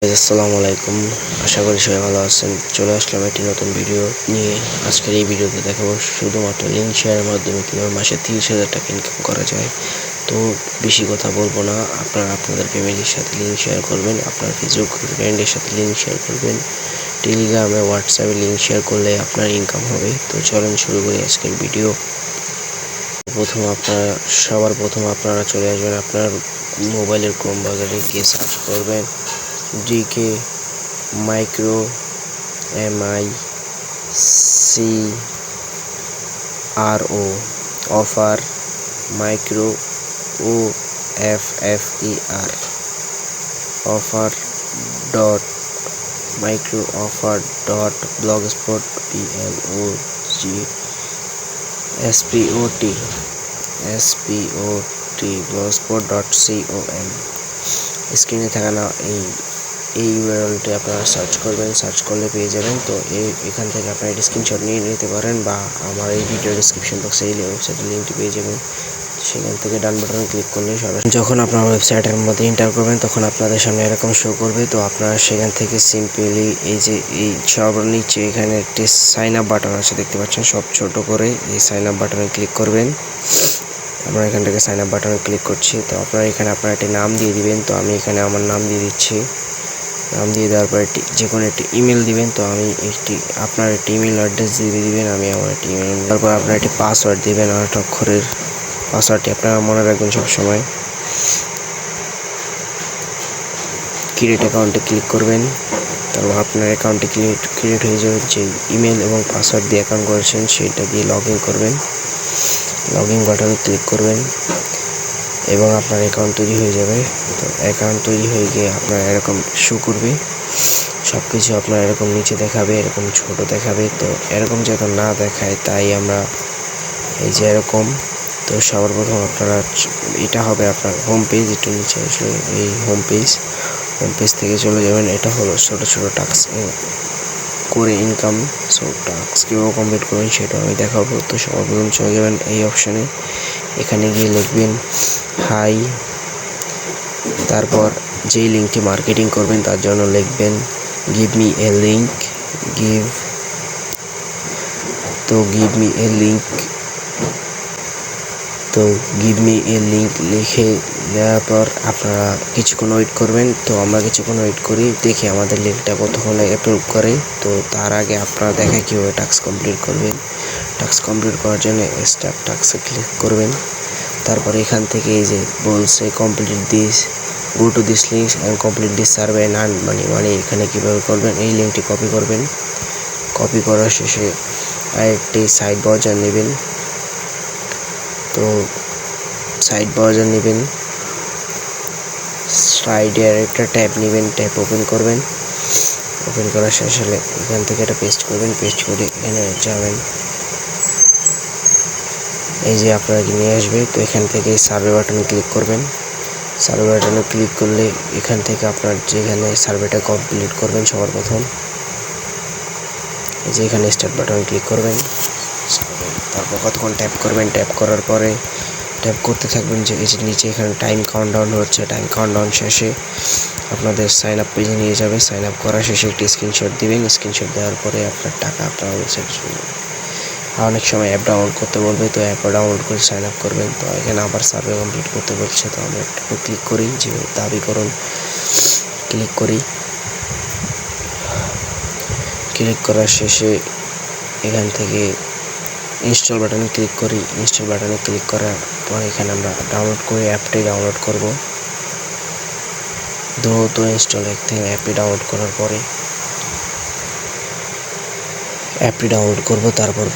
আসসালামু আলাইকুম। আশা করি সবাই ভালো আছেন। চলে আসলাম একটি নতুন ভিডিও নিয়ে। আজকের এই ভিডিওতে দেখাবো শুধুমাত্র লিঙ্ক শেয়ারের মাধ্যমে কীভাবে মাসে 30,000 টাকা ইনকাম করা যায়। তো বেশি কথা বলবো না, আপনারা আপনাদের ফ্যামিলির সাথে লিঙ্ক শেয়ার করবেন, আপনার ফেসবুক ফ্রেন্ডের সাথে লিঙ্ক শেয়ার করবেন, টেলিগ্রামে হোয়াটসঅ্যাপে লিঙ্ক শেয়ার করলে আপনার ইনকাম হবে। তো চলেন শুরু করি আজকের ভিডিও। সবার প্রথম আপনারা চলে আসবেন আপনার মোবাইলের ক্রোম ব্রাউজারে গিয়ে সার্চ করবেন DK micro MICRO offer micro OFFER offer dot micro offer dot blogspot blogspot.com স্ক্রিনে থাকা না এই ইউআরএলটি আপনারা সার্চ করবেন, সার্চ করলে পেয়ে যাবেন। তো এখান থেকে আপনারা স্ক্রিনশট নিয়ে নিতে পারেন বা আমার এই ভিডিও ডিসক্রিপশন বক্সে এই ওয়েবসাইটের লিঙ্কটি পেয়ে যাবেন। সেখান থেকে ডান বাটনে ক্লিক করলে যখন আপনার ওয়েবসাইটের মধ্যে এন্টার করবেন তখন আপনাদের সামনে এরকম শো করবে। তো আপনারা সেখান থেকে সিম্পলি এই যে এই সবার নিচে এখানে একটি সাইন আপ বাটন আছে, দেখতে পাচ্ছেন সব ছোট করে, এই সাইন আপ বাটনে ক্লিক করবেন। আমরা এখান থেকে সাইন আপ বাটনে ক্লিক করছি। তো আপনারা এখানে আপনার একটি নাম দিয়ে দিবেন। তো আমি এখানে আমার নাম দিয়ে দিচ্ছি। নাম দিয়ে দেওয়ার পর যে কোনো একটি ইমেল দিবেন। তো আমি আপনার একটি ইমেল অ্যাড্রেস দিয়ে দিবেন, আমি আমার একটি ইমেল। তারপর আপনার একটি পাসওয়ার্ড দিবেন, 8 অক্ষরের পাসওয়ার্ডটি আপনারা মনে রাখবেন সবসময়। ক্রিয়েট অ্যাকাউন্টে ক্লিক করবেন। তারপর আপনার অ্যাকাউন্টে ক্রিয়েট হয়ে যাবে। যে ইমেল এবং পাসওয়ার্ড দিয়ে অ্যাকাউন্ট করেছেন সেটা দিয়ে লগ ইন করবেন। লগ ইন বাটনে ক্লিক করবেন এবং আপনার অ্যাকাউন্ট তৈরি হয়ে যাবে। তো অ্যাকাউন্ট তৈরি হয়ে গিয়ে আপনার এরকম শো করবে, সব কিছু আপনার এরকম নিচে দেখাবে, এরকম ছোট দেখাবে। তো এরকম যাতে না দেখায় তাই আমরা এই যে এরকম। তো সবার প্রথম আপনারা এটা হবে আপনার হোম পেজ, একটু নিচে আসলে এই হোম পেজ থেকে চলে যাবেন। এটা হলো ছোট ছোট টাস্ক করে ইনকাম। সো টাস্ক কীভাবে কমপ্লিট করবেন সেটা আমি দেখাবো। তো সবার প্রথম চলে যাবেন এই অপশানে, এখানে গিয়ে লিখবেন হাই, তারপর যেই লিঙ্কটি মার্কেটিং করবেন তার জন্য লিখবেন give me a link. Give me a link লিখে দেওয়ার পর আপনারা কিছুক্ষণ ওয়েট করবেন। তো আমরা কিছুক্ষণ ওয়েট করি, দেখি আমাদের লিঙ্কটা কতক্ষণে অ্যাপ্রুভ করে। তো তার আগে আপনারা দেখা কীভাবে টাস্ক কমপ্লিট করবেন। টাস্ক কমপ্লিট করার জন্য স্টার্ট টাস্কে ক্লিক করবেন। তারপর এখান থেকে এই যে বলছে complete this, go to this link and complete this survey and earn money. মানে এখানে কীভাবে করবেন, এই লিঙ্কটি কপি করবেন। কপি করার শেষে আরেকটি সাইড ব্রাউজার নেবেন। তো সাইড ব্রাউজার নেবেন, সাইডে আরেকটা ট্যাব নেবেন, ট্যাব ওপেন করবেন। ওপেন করার শেষ হলে এখান থেকে এটা পেস্ট করবেন। পেস্ট করে এখানে যাবেন, এই যে আপনাকে নিয়ে আসবে। তো এখান থেকে সার্ভে বাটনে ক্লিক করবেন। সার্ভে বাটনে ক্লিক করলে এখান থেকে আপনার যেখানে সার্ভেটা কমপ্লিট করবেন সবার প্রথম এই যে এখানে স্টার্ট বাটনে ক্লিক করবেন। তারপর কতক্ষণ ট্যাপ করবেন, ট্যাপ করার পরে ট্যাপ করতে থাকবেন। যে এই যে নিচে এখানে টাইম কাউন্টডাউন হচ্ছে, টাইম কাউন্টডাউন শেষে আপনাদের সাইন আপ পেজে নিয়ে যাবে। সাইন আপ করার শেষে একটি স্ক্রিনশট দিবেন। স্ক্রিনশট দেওয়ার পরে আপনার টাকা আপনার ওয়েবসাইটে চলে যাবে। অনেক সময় অ্যাপ ডাউনলোড করতে বলবে, তো অ্যাপও ডাউনলোড করে সাইন আপ করবেন। তো এখানে আবার সার্ভে কমপ্লিট করতে বলছে, তো আমরা একটু ক্লিক করি, যে দাবি করুন ক্লিক করি। ক্লিক করার শেষে এখান থেকে ইনস্টল বাটনে ক্লিক করি। ইনস্টল বাটনে ক্লিক করার পর এখানে আমরা ডাউনলোড করে অ্যাপটি ডাউনলোড করব। দ্রুত ইনস্টল থেকে অ্যাপটি ডাউনলোড করার পরে অ্যাপটি ডাউনলোড করব। তারপর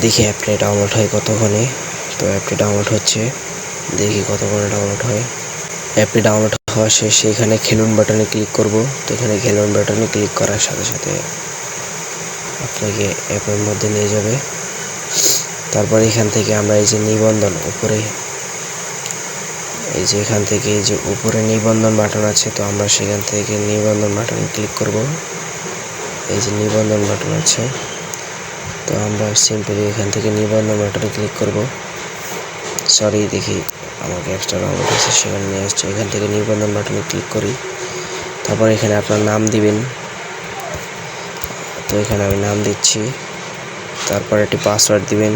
দেখি অ্যাপটি ডাউনলোড হয় কতক্ষণে। তো অ্যাপটি ডাউনলোড হচ্ছে, দেখি কতক্ষণে ডাউনলোড হয়। অ্যাপটি ডাউনলোড হওয়া শেষে এখানে খেলুন বাটনে ক্লিক করব। তো এখানে খেলুন বাটনে ক্লিক করার সাথে সাথে আপনাকে অ্যাপের মধ্যে নিয়ে যাবে। তারপর এখান থেকে আমরা এই যে নিবন্ধন উপরে, এই যে এখান থেকে এই যে উপরে নিবন্ধন বাটন আছে, তো আমরা সেখান থেকে নিবন্ধন বাটনে ক্লিক করব। এই যে নিবন্ধন বাটন আছে, তো আমরা সিম্পলি এখান থেকে নিবন্ধন বাটনে ক্লিক করব। সরি, দেখি আমাকে অ্যাপসটা ডাউনলোড হয়েছে, সেখানে নিয়ে আসছে। এখান থেকে নিবন্ধন বাটনে ক্লিক করি। তারপর এখানে আপনার নাম দিবেন। তো এখানে আমি নাম দিচ্ছি। তারপর একটি পাসওয়ার্ড দিবেন।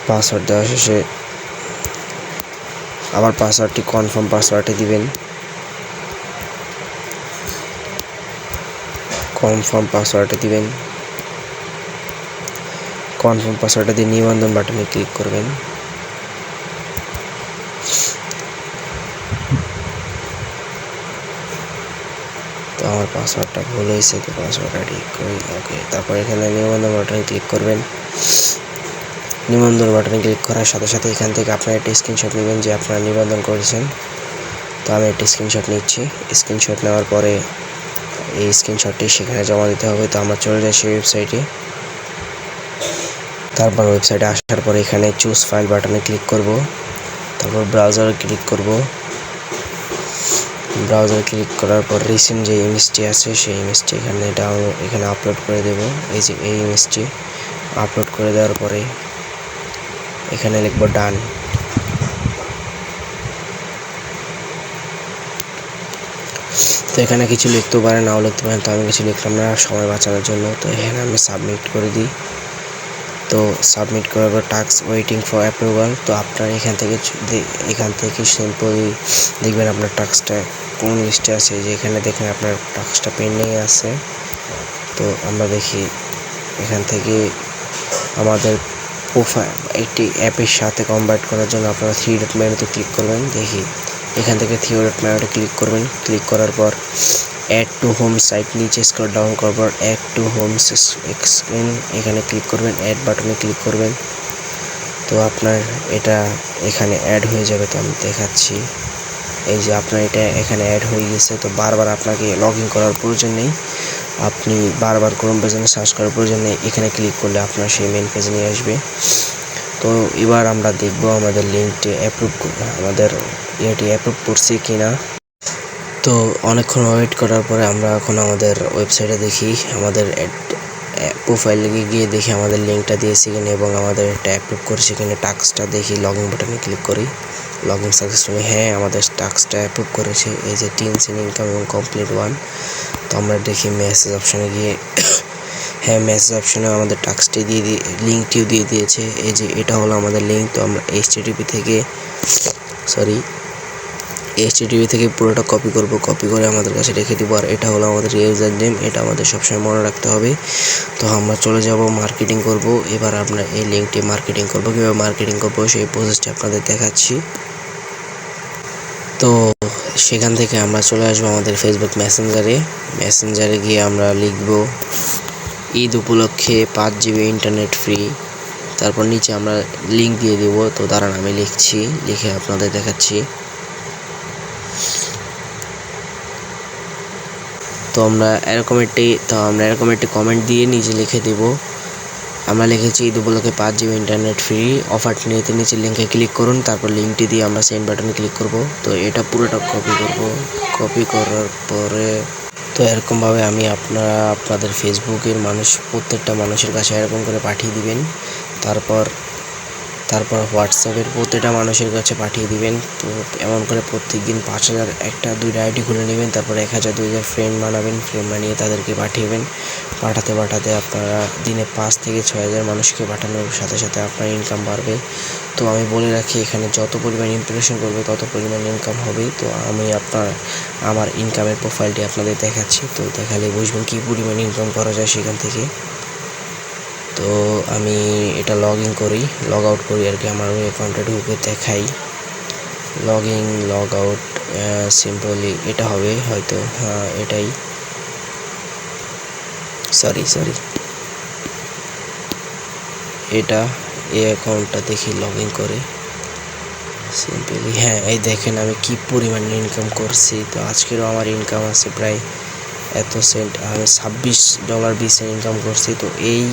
পাসওয়ার্ড দেওয়া শেষে আবার পাসওয়ার্ডটি কনফার্ম পাসওয়ার্ডটি দিবেন। কনফার্ম পাসওয়ার্ডটি দিবেন। কনফার্ম পাসওয়ার্ডটা দিয়ে নিবন্ধন বাটনে ক্লিক করবেন। তো আমার পাসওয়ার্ডটা ভুল হয়েছে, তো পাসওয়ার্ডটা ঠিক করি। ওকে, তারপর এখানে নিবন্ধন বাটনে ক্লিক করবেন। নিবন্ধন বাটনে ক্লিক করার সাথে সাথে এখান থেকে আপনারা একটা স্ক্রিনশট নেবেন যে আপনারা নিবন্ধন করেছেন। তো আমি একটা স্ক্রিনশট নিচ্ছি। স্ক্রিনশট নেওয়ার পরে এই স্ক্রিনশটটি সেখানে জমা দিতে হবে। তো আমরা চলে যাই সেই ওয়েবসাইটে। তারপর ওয়েবসাইটে আসার পরে এখানে চুজ ফাইল বাটনে ক্লিক করব। তারপর ব্রাউজারে ক্লিক করব। ব্রাউজারে ক্লিক করার পর রিসেন্ট যে ইমেজটি আছে সেই ইমেজটি এখানে আপলোড করে দেব। এই যে এই ইমেজটি আপলোড করে দেওয়ার পরে এখানে লিখব ডান। তো এখানে কিছু লিখতেও পারেন, নাও লিখতে পারেন। তো আমি কিছু লিখলাম না সময় বাঁচানোর জন্য। তো এখানে আমি সাবমিট করে দিই। তো সাবমিট করার পর টাস্ক ওয়েটিং ফর অ্যাপ্রুভাল। তো আপনার এখান থেকে সিম্পলি দেখবেন আপনার টাস্কটা কোন লিস্টে আছে। যে এখানে দেখেন আপনার টাস্কটা পেন্ডিংয়ে আছে। তো আমরা দেখি এখান থেকে আমাদের প্রোফাইল একটি অ্যাপের সাথে কনভার্ট করার জন্য আপনারা থ্রি ডট মেনুতে ক্লিক করবেন। দেখি এখান থেকে থ্রি ডট মেনুতে ক্লিক করবেন। ক্লিক করার পর অ্যাড টু হোম সাইট নিচে স্ক্রল ডাউন করার পর অ্যাড টু হোম স্ক্রিন এখানে ক্লিক করবেন। অ্যাড বাটনে ক্লিক করবেন। তো আপনার এটা এখানে অ্যাড হয়ে যাবে। তো আমি দেখাচ্ছি, এই যে আপনার এটা এখানে অ্যাড হয়ে গেছে। তো বারবার আপনাকে লগ ইন করার প্রয়োজন নেই। আপনি বারবার ক্রোম পেজে সার্চ করার প্রয়োজন নেই। এখানে ক্লিক করলে আপনার সেই মেন পেজে নিয়ে আসবে। তো এবার আমরা দেখব আমাদের লিঙ্কটি আমাদের অ্যাপ্রুভ করছি কিনা। তো অনেকক্ষণ ওয়েট করার পরে আমরা এখন আমাদের ওয়েবসাইটে দেখি, আমাদের প্রোফাইলে গিয়ে দেখি আমাদের লিঙ্কটা দিয়েছি কিনা এবং আমাদের এটা অ্যাপ্রুভ করেছি কিনা। টাস্কটা দেখি, লগ ইন বাটনে ক্লিক করি। লগ ইন সাকসেসফুলি, হ্যাঁ আমাদের টাস্কটা অ্যাপ্রুভ করেছে। এই যে টিনস ইন ইনকাম এবং কমপ্লিট ওয়ান। তো আমরা দেখি মেসেজ অপশানে গিয়ে, হ্যাঁ মেসেজ অপশানে আমাদের টাস্কটি লিঙ্কটিও দিয়ে দিয়েছে। এই যে এটা হলো আমাদের লিঙ্ক। তো আমরা এইচটিটিপি থেকে পুরোটা কপি করব। কপি করে আমাদের কাছে রেখে দিব। আর এটা হলো আমাদের ইউজার নেম, এটা আমাদের সবসময় মনে রাখতে হবে। তো আমরা চলে যাব মার্কেটিং করব। এবার আমরা এই লিঙ্কটি মার্কেটিং করব। কীভাবে মার্কেটিং করব সেই প্রসেসটি আপনাদের দেখাচ্ছি। তো সেখান থেকে আমরা চলে আসবো আমাদের ফেসবুক মেসেঞ্জারে গিয়ে আমরা লিখব ঈদ উপলক্ষে 5 GB ইন্টারনেট ফ্রি। তারপর নিচে আমরা লিঙ্ক দিয়ে দেব। তো দাঁড়ান আমি লিখছি, লিখে আপনাদের দেখাচ্ছি। তো আমরা এরকম একটি কমেন্ট দিয়ে নিচে লিখে দেব। আমরা লিখেছি ঈদ উপলক্ষে 5 GB ইন্টারনেট ফ্রি অফারটি নিতে নিচে লিঙ্কে ক্লিক করুন। তারপর লিঙ্কটি দিয়ে আমরা সেন্ড বাটনে ক্লিক করব। তো এটা পুরোটা কপি করব। কপি করার পরে তো এরকমভাবে আপনাদের ফেসবুকের প্রত্যেকটা মানুষের কাছে এরকম করে পাঠিয়ে দিবেন। তারপর হোয়াটসঅ্যাপের প্রত্যেকটা মানুষের কাছে পাঠিয়ে দিবেন। তো এমন করে প্রত্যেক দিন 5000 একটা 2টা আইডি খুলে নেবেন। তারপর 1000 2000 ফ্রেন্ড বানাবেন। ফ্রেন্ড বানিয়ে তাদেরকে পাঠাতে আপনারা দিনে 5 থেকে 6000 মানুষকে পাঠানোর সাথে সাথে আপনার ইনকাম বাড়বে। তো আমি বলে রাখি, এখানে যত পরিমাণ ইমপ্রেশন করবে তত পরিমাণ ইনকাম হবে। তো আমি আমার ইনকামের প্রোফাইলটি আপনাদের দেখাচ্ছি। তো দেখালে বুঝবেন কী পরিমাণ ইনকাম করা যায় সেখান থেকে। তো আমি এটা লগ আউট করি আর কি। আমার ওই অ্যাকাউন্টে ঢুকে দেখাই লগ আউট সিম্পলি এটা হবে হয়তো, হ্যাঁ এটাই, সরি এটা এই অ্যাকাউন্টটা দেখি লগ ইন করে সিম্পলি। হ্যাঁ এই দেখেন আমি কি পরিমাণ ইনকাম করছি। তো আজকেরও আমার ইনকাম আছে প্রায় এত সেন্ট, আমি $26.20 ইনকাম করছি। তো এই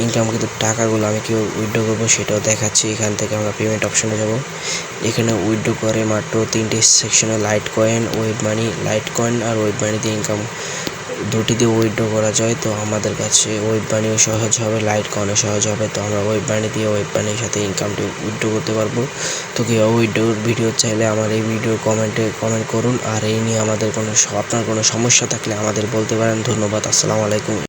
ইনকাম কিন্তু টাকাগুলো আমি কেউ উইথড্র করবো সেটাও দেখাচ্ছি। এখান থেকে আমরা পেমেন্ট অপশনে যাব। এখানে উইথড্র করে মাত্র 3টি সেকশনে লাইট কয়েন আর ওয়েব মানি দিয়ে দুটি দিয়ে উইথড্র করা যায়। তো আমাদের কাছে ওয়েব মানিও সহজ হবে, লাইটকয়েনও সহজ হবে। তো আমরা ওয়েব মানি দিয়ে ওয়েব মানির সাথে ইনকামটি উইথড্র করতে পারবো। তো কীভাবে উইথড্রোর ভিডিও চাইলে আমার এই ভিডিওর কমেন্ট করুন। আর এই নিয়ে আপনার কোনো সমস্যা থাকলে আমাদের বলতে পারেন। ধন্যবাদ। আসসালামু আলাইকুম।